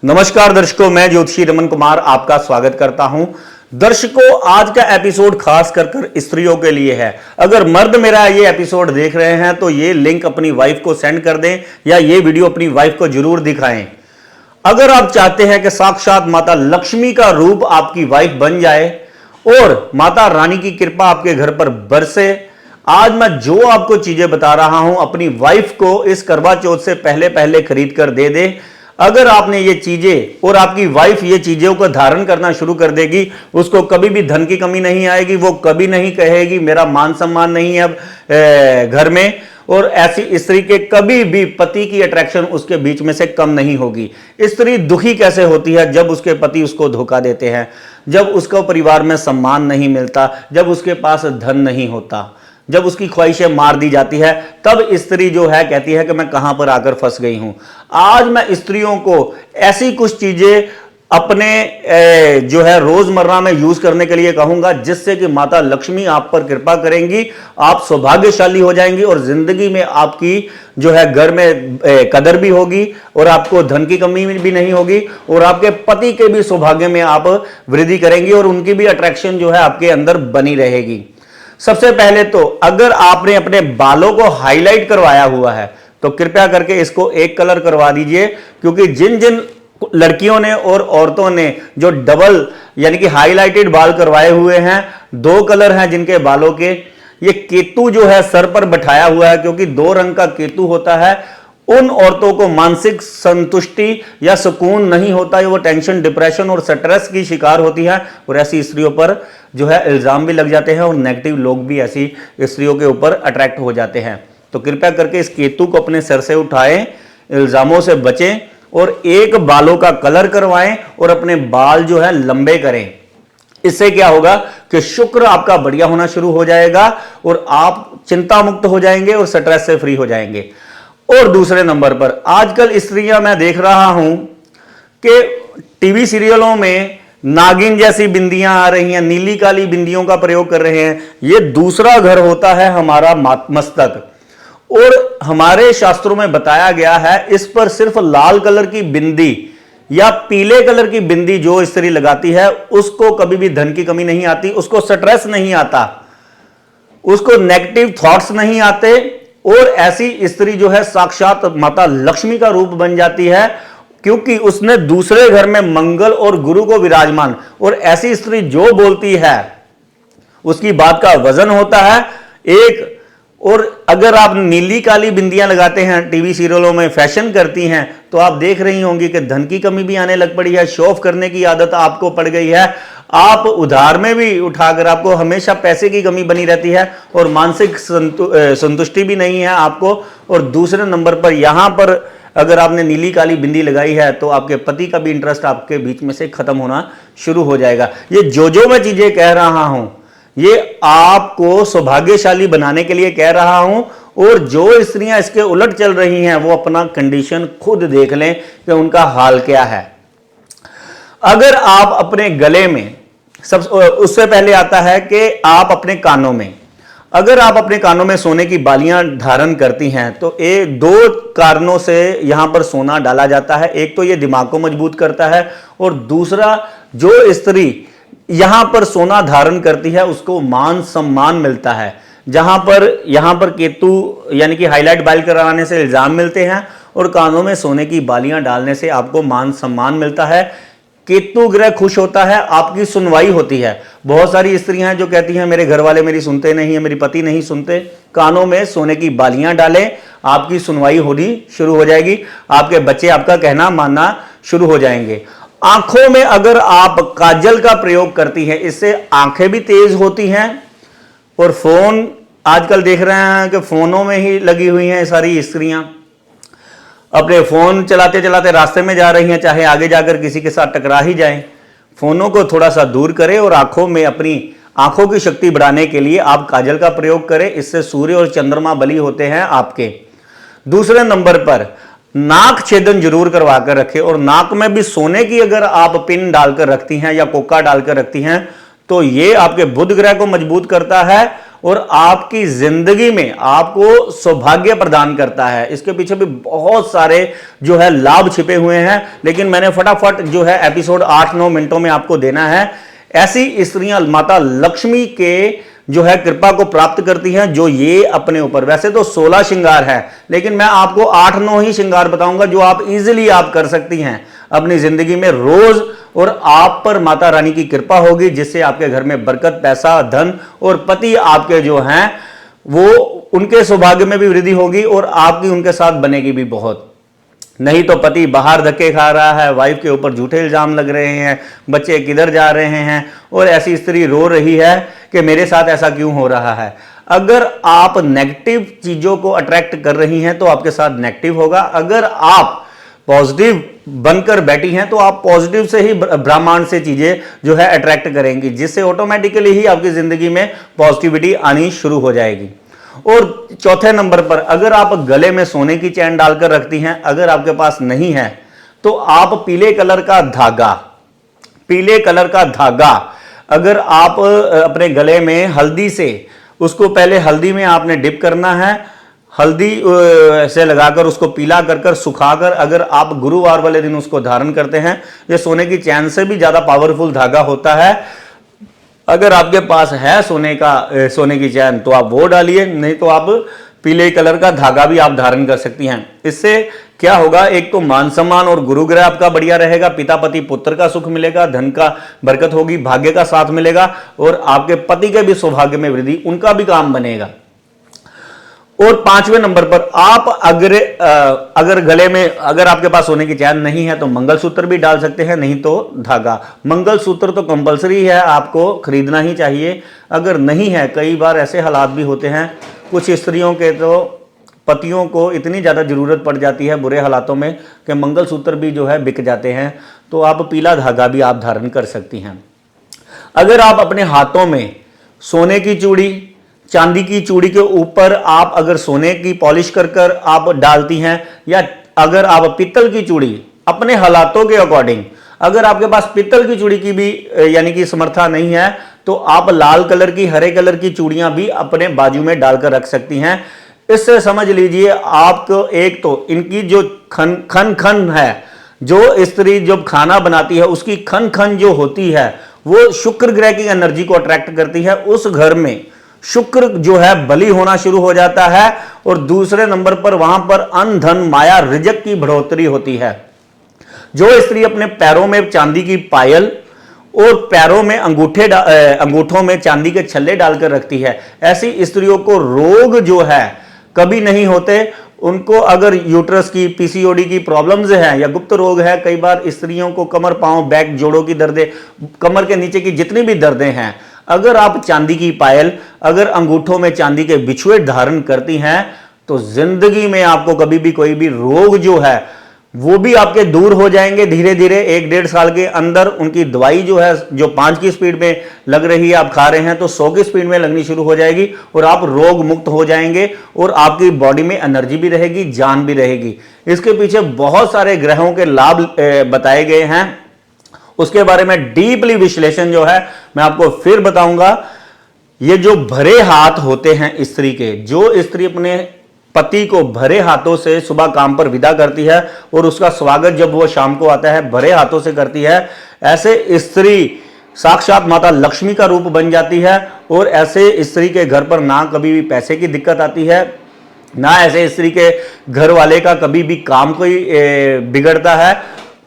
नमस्कार दर्शकों, मैं ज्योतिषी रमन कुमार आपका स्वागत करता हूं। दर्शकों, आज का एपिसोड खास कर स्त्रियों के लिए है। अगर मर्द मेरा ये एपिसोड देख रहे हैं तो ये लिंक अपनी वाइफ को सेंड कर दें या ये वीडियो अपनी वाइफ को जरूर दिखाएं। अगर आप चाहते हैं कि साक्षात माता लक्ष्मी का रूप आपकी वाइफ बन जाए और माता रानी की कृपा आपके घर पर बरसे, आज मैं जो आपको चीजें बता रहा हूं अपनी वाइफ को इस करवा चौथ से पहले खरीद कर दे दे। अगर आपने ये चीजें और आपकी वाइफ ये चीजों को धारण करना शुरू कर देगी, उसको कभी भी धन की कमी नहीं आएगी। वो कभी नहीं कहेगी मेरा मान सम्मान नहीं है अब घर में, और ऐसी स्त्री के कभी भी पति की अट्रैक्शन उसके बीच में से कम नहीं होगी। स्त्री दुखी कैसे होती है? जब उसके पति उसको धोखा देते हैं, जब उसको परिवार में सम्मान नहीं मिलता, जब उसके पास धन नहीं होता, जब उसकी ख्वाहिशें मार दी जाती है, तब स्त्री जो है कहती है कि मैं कहां पर आकर फंस गई हूं। आज मैं स्त्रियों को ऐसी कुछ चीजें अपने जो है रोजमर्रा में यूज करने के लिए कहूंगा जिससे कि माता लक्ष्मी आप पर कृपा करेंगी, आप सौभाग्यशाली हो जाएंगी और जिंदगी में आपकी जो है घर में कदर भी होगी और आपको धन की कमी भी नहीं होगी और आपके पति के भी सौभाग्य में आप वृद्धि करेंगी और उनकी भी अट्रैक्शन जो है आपके अंदर बनी रहेगी। सबसे पहले तो अगर आपने अपने बालों को हाईलाइट करवाया हुआ है तो कृपया करके इसको एक कलर करवा दीजिए, क्योंकि जिन जिन लड़कियों ने और औरतों ने जो डबल यानी कि हाईलाइटेड बाल करवाए हुए हैं, दो कलर हैं जिनके बालों के, ये केतु जो है सर पर बैठाया हुआ है, क्योंकि दो रंग का केतु होता है। उन औरतों को मानसिक संतुष्टि या सुकून नहीं होता है, वो टेंशन, डिप्रेशन और स्ट्रेस की शिकार होती है और ऐसी स्त्रियों पर जो है इल्जाम भी लग जाते हैं और नेगेटिव लोग भी ऐसी स्त्रियों के ऊपर अट्रैक्ट हो जाते हैं। तो कृपया करके इस केतु को अपने सर से उठाएं, इल्जामों से बचें और एक बालों का कलर करवाएं और अपने बाल जो है लंबे करें। इससे क्या होगा कि शुक्र आपका बढ़िया होना शुरू हो जाएगा और आप चिंता मुक्त हो जाएंगे और स्ट्रेस से फ्री हो जाएंगे। और दूसरे नंबर पर आजकल स्त्रियां मैं देख रहा हूं कि टीवी सीरियलों में नागिन जैसी बिंदियां आ रही हैं, नीली काली बिंदियों का प्रयोग कर रहे हैं। यह दूसरा घर होता है हमारा मस्तक, और हमारे शास्त्रों में बताया गया है इस पर सिर्फ लाल कलर की बिंदी या पीले कलर की बिंदी जो स्त्री लगाती है उसको कभी भी धन की कमी नहीं आती, उसको स्ट्रेस नहीं आता, उसको नेगेटिव थॉट्स नहीं आते और ऐसी स्त्री जो है साक्षात माता लक्ष्मी का रूप बन जाती है, क्योंकि उसने दूसरे घर में मंगल और गुरु को विराजमान। और ऐसी स्त्री जो बोलती है उसकी बात का वजन होता है एक। और अगर आप नीली काली बिंदियां लगाते हैं, टीवी सीरियलों में फैशन करती हैं, तो आप देख रही होंगी कि धन की कमी भी आने लग पड़ी है, शो ऑफ करने की आदत आपको पड़ गई है, आप उधार में भी उठाकर आपको हमेशा पैसे की कमी बनी रहती है और मानसिक संतुष्टि भी नहीं है आपको। और दूसरे नंबर पर यहां पर अगर आपने नीली काली बिंदी लगाई है तो आपके पति का भी इंटरेस्ट आपके बीच में से खत्म होना शुरू हो जाएगा। ये जो मैं चीजें कह रहा हूं ये आपको सौभाग्यशाली बनाने के लिए कह रहा हूं, और जो स्त्रियां इसके उलट चल रही हैं वो अपना कंडीशन खुद देख लें कि उनका हाल क्या है। अगर आप अपने गले में उससे पहले आता है कि आप अपने कानों में, अगर आप अपने कानों में सोने की बालियां धारण करती हैं तो ये दो कारणों से यहां पर सोना डाला जाता है। एक तो ये दिमाग को मजबूत करता है और दूसरा जो स्त्री यहां पर सोना धारण करती है उसको मान सम्मान मिलता है। जहां पर यहां पर केतु यानी कि हाईलाइट बाल कराने से इल्जाम मिलते हैं और कानों में सोने की बालियां डालने से आपको मान सम्मान मिलता है। केतु ग्रह खुश होता है, आपकी सुनवाई होती है। बहुत सारी स्त्रियां हैं जो कहती हैं मेरे घर वाले मेरी सुनते नहीं है, मेरी पति नहीं सुनते। कानों में सोने की बालियां डालें, आपकी सुनवाई होनी शुरू हो जाएगी, आपके बच्चे आपका कहना मानना शुरू हो जाएंगे। आंखों में अगर आप काजल का प्रयोग करती हैं, इससे आंखें भी तेज होती हैं। और फोन आजकल देख रहे हैं कि फोनों में ही लगी हुई हैं सारी स्त्रियां, अपने फोन चलाते चलाते रास्ते में जा रही हैं, चाहे आगे जाकर किसी के साथ टकरा ही जाएं। फोनों को थोड़ा सा दूर करें और आंखों में अपनी आंखों की शक्ति बढ़ाने के लिए आप काजल का प्रयोग करें, इससे सूर्य और चंद्रमा बली होते हैं आपके। दूसरे नंबर पर नाक छेदन जरूर करवा कर रखें, और नाक में भी सोने की अगर आप पिन डालकर रखती हैं या कोका डालकर रखती हैं तो ये आपके बुध ग्रह को मजबूत करता है और आपकी जिंदगी में आपको सौभाग्य प्रदान करता है। इसके पीछे भी बहुत सारे जो है लाभ छिपे हुए हैं, लेकिन मैंने फटाफट जो है एपिसोड 8-9 मिनटों में आपको देना है। ऐसी स्त्रियां माता लक्ष्मी के जो है कृपा को प्राप्त करती हैं, जो ये अपने ऊपर, वैसे तो 16 श्रृंगार है, लेकिन मैं आपको 8-9 ही श्रृंगार बताऊंगा जो आप इजीली आप कर सकती हैं अपनी जिंदगी में रोज, और आप पर माता रानी की कृपा होगी, जिससे आपके घर में बरकत, पैसा, धन और पति आपके जो हैं वो उनके सौभाग्य में भी वृद्धि होगी और आपकी उनके साथ बनेगी भी बहुत। नहीं तो पति बाहर धक्के खा रहा है, वाइफ के ऊपर झूठे इल्जाम लग रहे हैं, बच्चे किधर जा रहे हैं, और ऐसी स्त्री रो रही है कि मेरे साथ ऐसा क्यों हो रहा है। अगर आप नेगेटिव चीजों को अट्रैक्ट कर रही हैं तो आपके साथ नेगेटिव होगा। अगर आप पॉजिटिव बनकर बैठी हैं तो आप पॉजिटिव से ही ब्रह्मांड से चीजें जो है अट्रैक्ट करेंगी, जिससे ऑटोमेटिकली ही आपकी जिंदगी में पॉजिटिविटी आनी शुरू हो जाएगी। और चौथे नंबर पर, अगर आप गले में सोने की चैन डालकर रखती हैं, अगर आपके पास नहीं है तो आप पीले कलर का धागा अगर आप अपने गले में हल्दी से, उसको पहले हल्दी में आपने डिप करना है, हल्दी से लगाकर उसको पीला कर सुखाकर अगर आप गुरुवार वाले दिन उसको धारण करते हैं, ये सोने की चैन से भी ज्यादा पावरफुल धागा होता है। अगर आपके पास है सोने की चैन तो आप वो डालिए, नहीं तो आप पीले कलर का धागा भी आप धारण कर सकती हैं। इससे क्या होगा, एक तो मान सम्मान और गुरु ग्रह आपका बढ़िया रहेगा, पिता पति पुत्र का सुख मिलेगा, धन का बरकत होगी, भाग्य का साथ मिलेगा, और आपके पति के भी सौभाग्य में वृद्धि, उनका भी काम बनेगा। और 5वें नंबर पर आप अगर गले में अगर आपके पास सोने की चैन नहीं है तो मंगलसूत्र भी डाल सकते हैं, नहीं तो धागा। मंगलसूत्र तो कंपलसरी है, आपको खरीदना ही चाहिए। अगर नहीं है, कई बार ऐसे हालात भी होते हैं, कुछ स्त्रियों के तो पतियों को इतनी ज़्यादा ज़रूरत पड़ जाती है बुरे हालातों में कि मंगलसूत्र भी जो है बिक जाते हैं, तो आप पीला धागा भी आप धारण कर सकती हैं। अगर आप अपने हाथों में सोने की चूड़ी, चांदी की चूड़ी के ऊपर आप अगर सोने की पॉलिश कर आप डालती हैं, या अगर आप पीतल की चूड़ी अपने हालातों के अकॉर्डिंग, अगर आपके पास पीतल की चूड़ी की भी यानी कि समर्था नहीं है, तो आप लाल कलर की, हरे कलर की चूड़ियां भी अपने बाजू में डालकर रख सकती हैं। इससे समझ लीजिए आपको, एक तो इनकी जो खन है, जो स्त्री जब खाना बनाती है उसकी खन जो होती है वो शुक्र ग्रह की एनर्जी को अट्रैक्ट करती है। उस घर में शुक्र जो है बली होना शुरू हो जाता है, और दूसरे नंबर पर वहां पर अन्न धन माया रिजक की बढ़ोतरी होती है। जो स्त्री अपने पैरों में चांदी की पायल और पैरों में अंगूठों में चांदी के छल्ले डालकर रखती है, ऐसी स्त्रियों को रोग जो है कभी नहीं होते। उनको अगर यूट्रस की, पीसीओडी की प्रॉब्लम्स हैं या गुप्त रोग है, कई बार स्त्रियों को कमर, पांव, बैक, जोड़ों की दर्दें, कमर के नीचे की जितनी भी दर्दें हैं, अगर आप चांदी की पायल, अगर अंगूठों में चांदी के बिछुए धारण करती हैं, तो जिंदगी में आपको कभी भी कोई भी रोग जो है वो भी आपके दूर हो जाएंगे धीरे धीरे। 1-1.5 साल के अंदर उनकी दवाई जो है, जो 5 की स्पीड में लग रही है, आप खा रहे हैं तो 100 की स्पीड में लगनी शुरू हो जाएगी, और आप रोग मुक्त हो जाएंगे, और आपकी बॉडी में एनर्जी भी रहेगी, जान भी रहेगी। इसके पीछे बहुत सारे ग्रहों के लाभ बताए गए हैं, उसके बारे में डीपली विश्लेषण जो है मैं आपको फिर बताऊंगा। ये जो भरे हाथ होते हैं स्त्री के, जो स्त्री अपने पति को भरे हाथों से सुबह काम पर विदा करती है और उसका स्वागत जब वो शाम को आता है भरे हाथों से करती है, ऐसे स्त्री साक्षात माता लक्ष्मी का रूप बन जाती है। और ऐसे स्त्री के घर पर ना कभी भी पैसे की दिक्कत आती है, ना ऐसे स्त्री के घर वाले का कभी भी काम कोई बिगड़ता है,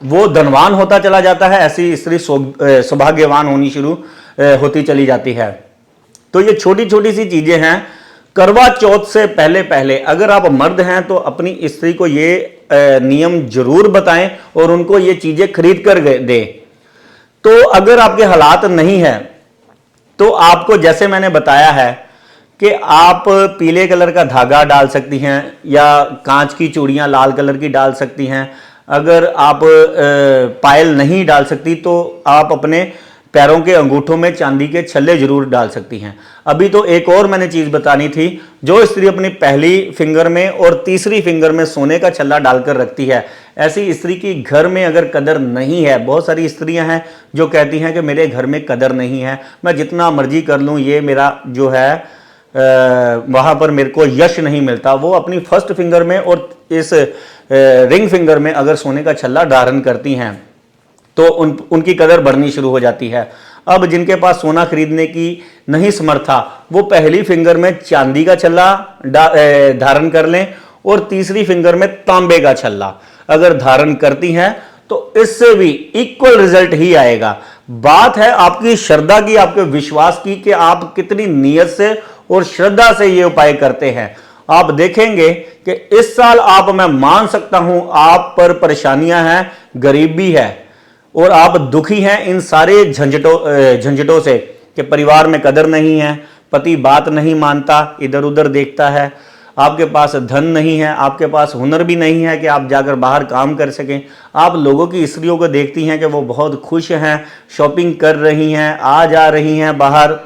वो धनवान होता चला जाता है। ऐसी स्त्री सौभाग्यवान होनी शुरू होती चली जाती है। तो ये छोटी छोटी सी चीजें हैं। करवा चौथ से पहले पहले अगर आप मर्द हैं तो अपनी स्त्री को ये नियम जरूर बताएं और उनको ये चीजें खरीद कर दें। तो अगर आपके हालात नहीं है तो आपको, जैसे मैंने बताया है कि आप पीले कलर का धागा डाल सकती हैं, या कांच की चूड़ियां लाल कलर की डाल सकती हैं। अगर आप पायल नहीं डाल सकती तो आप अपने पैरों के अंगूठों में चांदी के छल्ले जरूर डाल सकती हैं। अभी तो एक और मैंने चीज बतानी थी, जो स्त्री अपनी पहली फिंगर में और तीसरी फिंगर में सोने का छल्ला डालकर रखती है, ऐसी स्त्री की घर में अगर कदर नहीं है, बहुत सारी स्त्रियां हैं जो कहती हैं कि मेरे घर में कदर नहीं है, मैं जितना मर्जी कर लूं, ये मेरा जो है वहाँ पर मेरे को यश नहीं मिलता, वो अपनी फर्स्ट फिंगर में और इस रिंग फिंगर में अगर सोने का छल्ला धारण करती हैं तो उनकी कदर बढ़नी शुरू हो जाती है। अब जिनके पास सोना खरीदने की नहीं समर्था, वो पहली फिंगर में चांदी का छल्ला धारण कर लें और तीसरी फिंगर में तांबे का छल्ला अगर धारण करती हैं तो इससे भी इक्वल रिजल्ट ही आएगा। बात है आपकी श्रद्धा की, आपके विश्वास की कि आप कितनी नियत से और श्रद्धा से ये उपाय करते हैं। आप देखेंगे कि इस साल आप, मैं मान सकता हूं, आप पर परेशानियां हैं, गरीबी है और आप दुखी हैं इन सारे झंझटों से कि परिवार में कदर नहीं है, पति बात नहीं मानता, इधर उधर देखता है, आपके पास धन नहीं है, आपके पास हुनर भी नहीं है कि आप जाकर बाहर काम कर सकें। आप लोगों की स्त्रियों को देखती हैं कि वो बहुत खुश हैं, शॉपिंग कर रही हैं, आ जा रही हैं बाहर,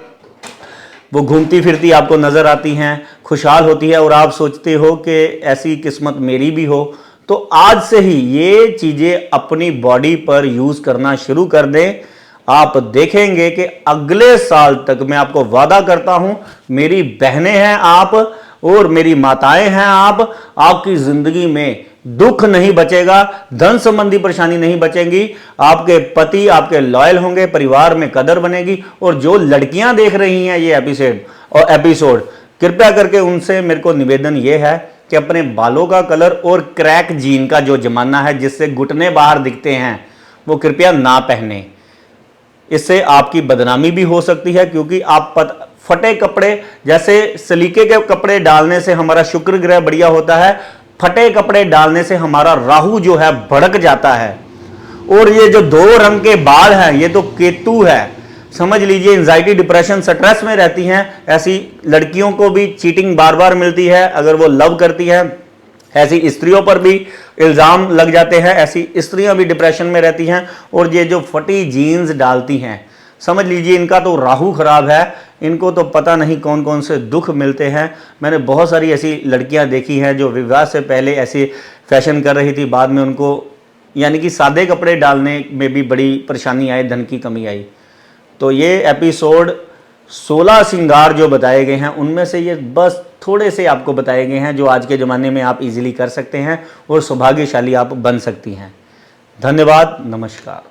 वो घूमती फिरती आपको नज़र आती हैं, खुशहाल होती है और आप सोचते हो कि ऐसी किस्मत मेरी भी हो। तो आज से ही ये चीज़ें अपनी बॉडी पर यूज़ करना शुरू कर दें। आप देखेंगे कि अगले साल तक, मैं आपको वादा करता हूं, मेरी बहनें हैं आप और मेरी माताएं हैं आप, आपकी जिंदगी में दुख नहीं बचेगा, धन संबंधी परेशानी नहीं बचेंगी, आपके पति आपके लॉयल होंगे, परिवार में कदर बनेगी। और जो लड़कियां देख रही हैं ये एपिसोड, कृपया करके उनसे मेरे को निवेदन ये है कि अपने बालों का कलर और क्रैक जीन का जो जमाना है जिससे घुटने बाहर दिखते हैं वो कृपया ना पहने। इससे आपकी बदनामी भी हो सकती है, क्योंकि आप फटे कपड़े, जैसे सलीके के कपड़े डालने से हमारा शुक्र ग्रह बढ़िया होता है, फटे कपड़े डालने से हमारा राहु जो है भड़क जाता है। और ये जो 2 रंग के बाल हैं ये तो केतु है, समझ लीजिए एंजाइटी, डिप्रेशन, स्ट्रेस में रहती हैं। ऐसी लड़कियों को भी चीटिंग बार बार मिलती है अगर वो लव करती है, ऐसी स्त्रियों पर भी इल्ज़ाम लग जाते हैं, ऐसी स्त्रियां भी डिप्रेशन में रहती हैं। और ये जो फटी जीन्स डालती हैं, समझ लीजिए इनका तो राहु खराब है, इनको तो पता नहीं कौन कौन से दुख मिलते हैं। मैंने बहुत सारी ऐसी लड़कियां देखी हैं जो विवाह से पहले ऐसे फैशन कर रही थी, बाद में उनको यानी कि सादे कपड़े डालने में भी बड़ी परेशानी आई, धन की कमी आई। तो ये एपिसोड 16 श्रृंगार जो बताए गए हैं उनमें से ये बस थोड़े से आपको बताए गए हैं जो आज के ज़माने में आप इजीली कर सकते हैं और सौभाग्यशाली आप बन सकती हैं। धन्यवाद, नमस्कार।